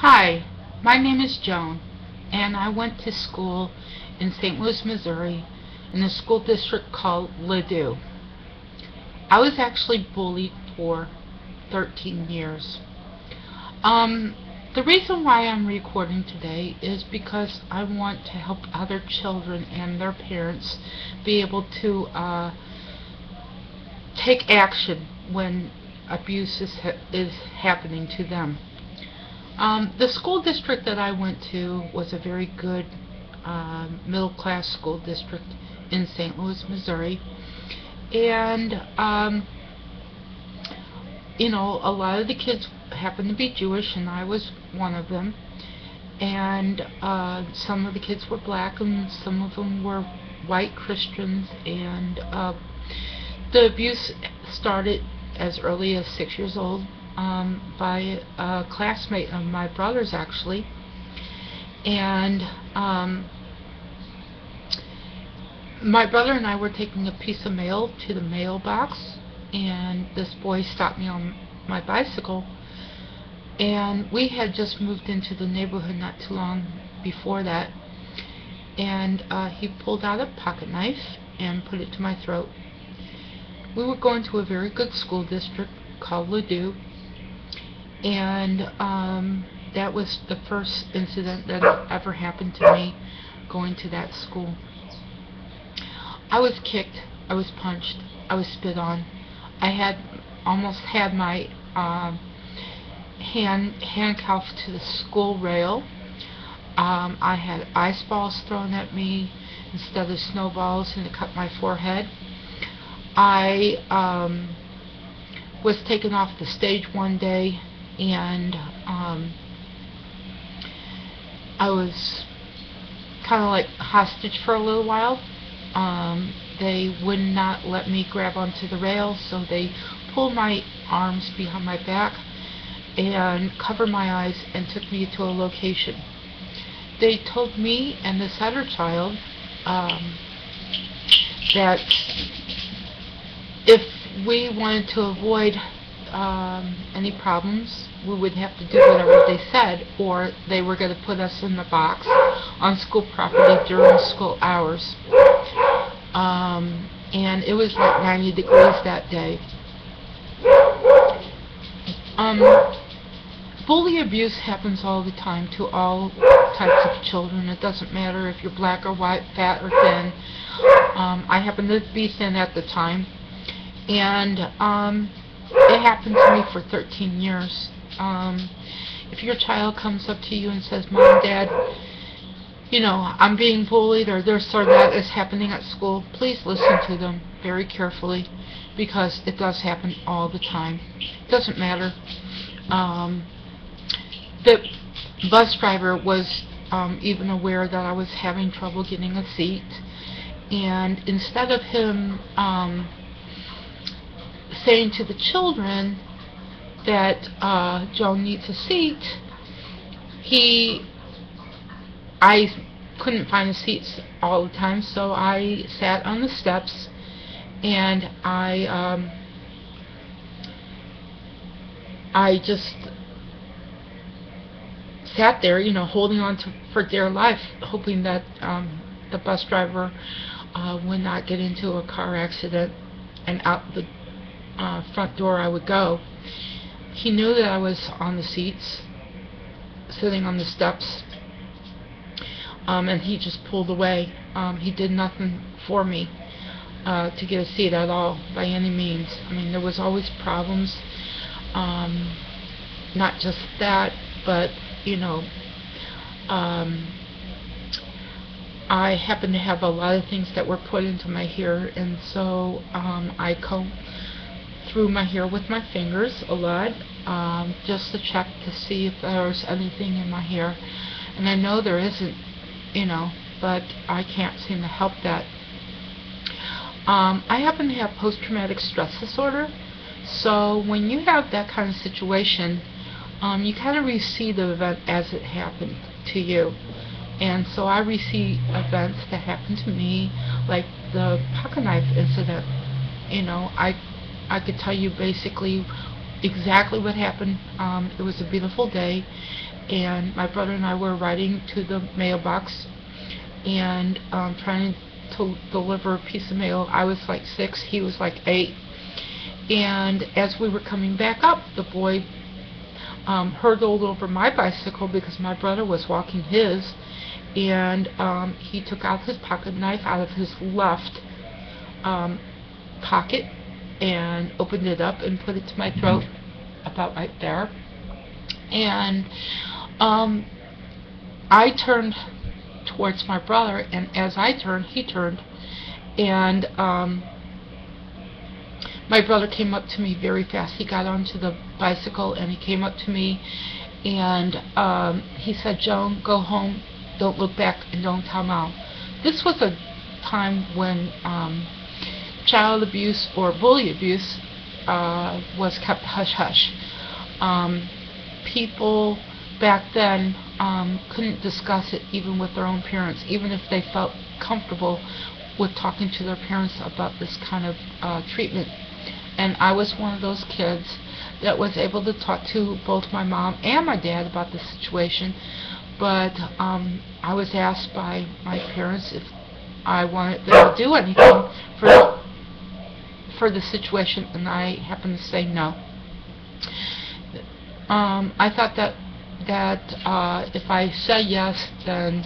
Hi, my name is Joan, and I went to school in St. Louis, Missouri, in a school district called thet. I was actually bullied for 13 years. The reason why I'm recording today is because I want to help other children and their parents be able to take action when abuse is happening to them. The school district that I went to was a very good middle-class school district in St. Louis, Missouri, and a lot of the kids happened to be Jewish, and I was one of them, and some of the kids were black and some of them were white Christians, and the abuse started as early as 6 years old by a classmate of my brother's, actually. And my brother and I were taking a piece of mail to the mailbox, and this boy stopped me on my bicycle, and we had just moved into the neighborhood not too long before that, and he pulled out a pocket knife and put it to my throat. We were going to a very good school district called thet, and that was the first incident that ever happened to me going to that school. I was kicked, I was punched, I was spit on. I had almost had my handcuffed to the school rail. I had ice balls thrown at me instead of snowballs, and it cut my forehead. I was taken off the stage one day, and I was kind of like hostage for a little while. They would not let me grab onto the rail, so they pulled my arms behind my back and covered my eyes and took me to a location. They told me and this other child that if we wanted to avoid any problems, we would have to do whatever they said, or they were going to put us in the box on school property during school hours. And it was like 90 degrees that day. Bully abuse happens all the time to all types of children. It doesn't matter if you're black or white, fat or thin. I happened to be thin at the time, and it happened to me for 13 years. If your child comes up to you and says, "Mom, Dad, I'm being bullied," or "this or that is happening at school," please listen to them very carefully, because it does happen all the time. It doesn't matter. The bus driver was even aware that I was having trouble getting a seat, and instead of him saying to the children that Joan needs a seat, I couldn't find the seats all the time, so I sat on the steps, and I just sat there, holding on for dear life, hoping that the bus driver would not get into a car accident, and out the front door I would go. He knew that I was on the seats, sitting on the steps, and he just pulled away. He did nothing for me to get a seat at all, by any means. I mean, there was always problems, not just that, but I happen to have a lot of things that were put into my hair, and so I combed through my hair with my fingers a lot, just to check to see if there was anything in my hair, and I know there isn't, but I can't seem to help that. I happen to have post-traumatic stress disorder, so when you have that kind of situation, you kind of receive the event as it happened to you. And so I receive events that happen to me, like the pocket knife incident. I could tell you basically exactly what happened. It was a beautiful day, and my brother and I were riding to the mailbox and trying to deliver a piece of mail. I was like 6, he was like 8. And as we were coming back up, the boy hurdled over my bicycle because my brother was walking his, and he took out his pocket knife out of his left pocket and opened it up and put it to my throat, about right there. And I turned towards my brother, and as I turned, he turned, and my brother came up to me very fast. He got onto the bicycle and he came up to me, and he said, "Joan, go home, don't look back, and don't tell Mom." This was a time when child abuse or bully abuse was kept hush-hush. People back then couldn't discuss it even with their own parents, even if they felt comfortable with talking to their parents about this kind of treatment. And I was one of those kids that was able to talk to both my mom and my dad about the situation, but I was asked by my parents if I wanted them to do anything for the situation, and I happened to say no. I thought that if I said yes, then,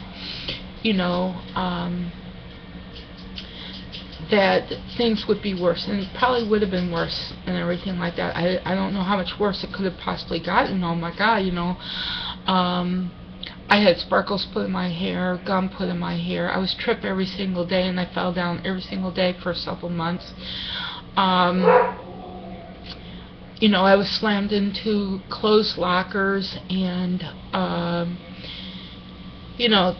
you know, that things would be worse, and it probably would have been worse and everything like that. I don't know how much worse it could have possibly gotten. Oh my God, you know. I had sparkles put in my hair, gum put in my hair. I was tripped every single day, and I fell down every single day for several months. You know, I was slammed into closed lockers, and you know,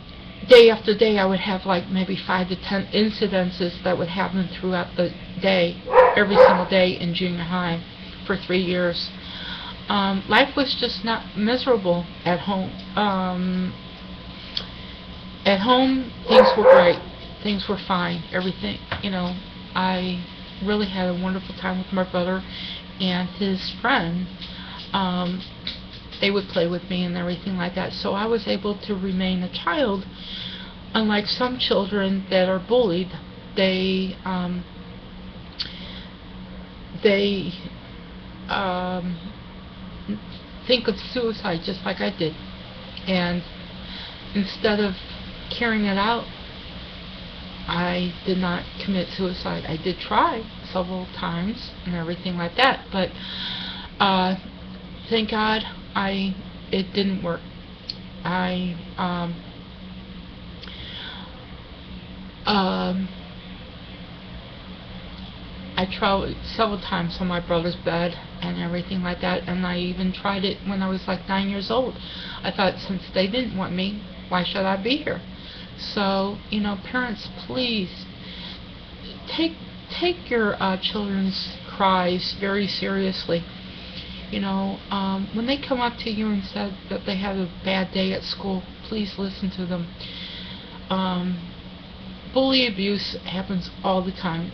day after day I would have like maybe 5 to 10 incidences that would happen throughout the day, every single day in junior high for 3 years. Life was just not miserable at home. At home, things were great. Things were fine. Everything, you know, I really had a wonderful time with my brother and his friend. They would play with me and everything like that. So I was able to remain a child. Unlike some children that are bullied, they think of suicide just like I did. And instead of carrying it out, I did not commit suicide. I did try several times and everything like that, but thank God it didn't work. I tried several times on my brother's bed and everything like that, and I even tried it when I was like 9 years old. I thought, since they didn't want me, why should I be here? So, you know, parents, please take your children's cries very seriously. You know, when they come up to you and said that they had a bad day at school, please listen to them. Bully abuse happens all the time.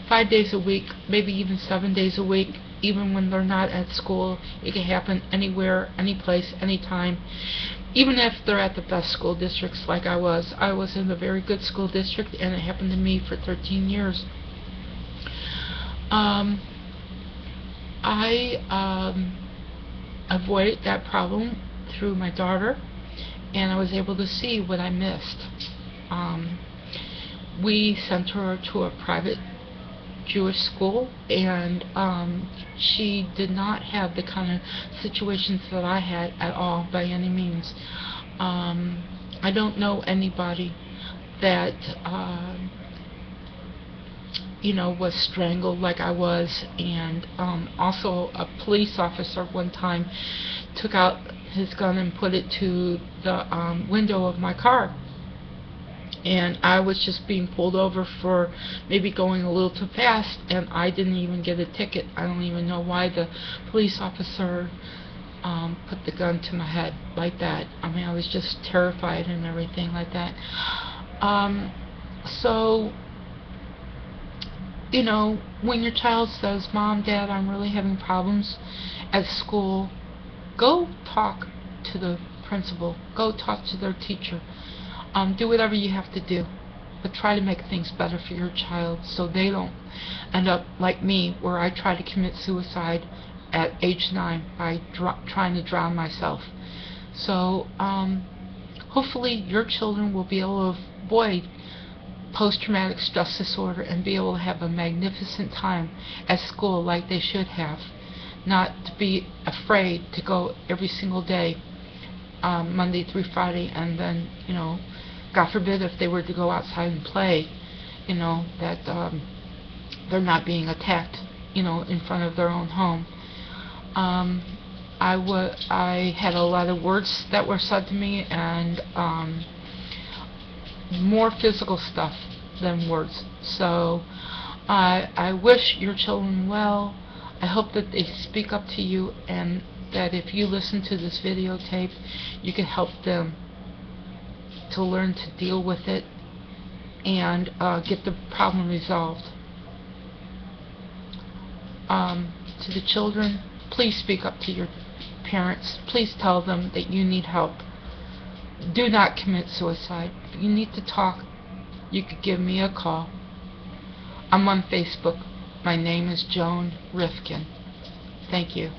5 days a week, maybe even 7 days a week, even when they're not at school. It can happen anywhere, any place, anytime. Even if they're at the best school districts like I was. I was in a very good school district, and it happened to me for 13 years. I avoided that problem through my daughter, and I was able to see what I missed. We sent her to a private Jewish school, and she did not have the kind of situations that I had at all, by any means. I don't know anybody that you know, was strangled like I was. And also a police officer one time took out his gun and put it to the window of my car, and I was just being pulled over for maybe going a little too fast, and I didn't even get a ticket. I don't even know why the police officer put the gun to my head like that. I mean, I was just terrified and everything like that. So you know, when your child says, Mom, Dad, I'm really having problems at school, go talk to the principal. Go talk to their teacher. Do whatever you have to do. But try to make things better for your child so they don't end up like me, where I tried to commit suicide at age 9 by trying to drown myself. So hopefully your children will be able to avoid post-traumatic stress disorder and be able to have a magnificent time at school like they should have. Not to be afraid to go every single day, Monday through Friday, and then, you know, God forbid if they were to go outside and play, you know, that they're not being attacked, you know, in front of their own home. I had a lot of words that were said to me, and more physical stuff than words. So I wish your children well. I hope that they speak up to you, and that if you listen to this videotape, you can help them to learn to deal with it and get the problem resolved. To the children, please speak up to your parents. Please tell them that you need help. Do not commit suicide. If you need to talk, you could give me a call. I'm on Facebook. My name is Joan Rifkin. Thank you.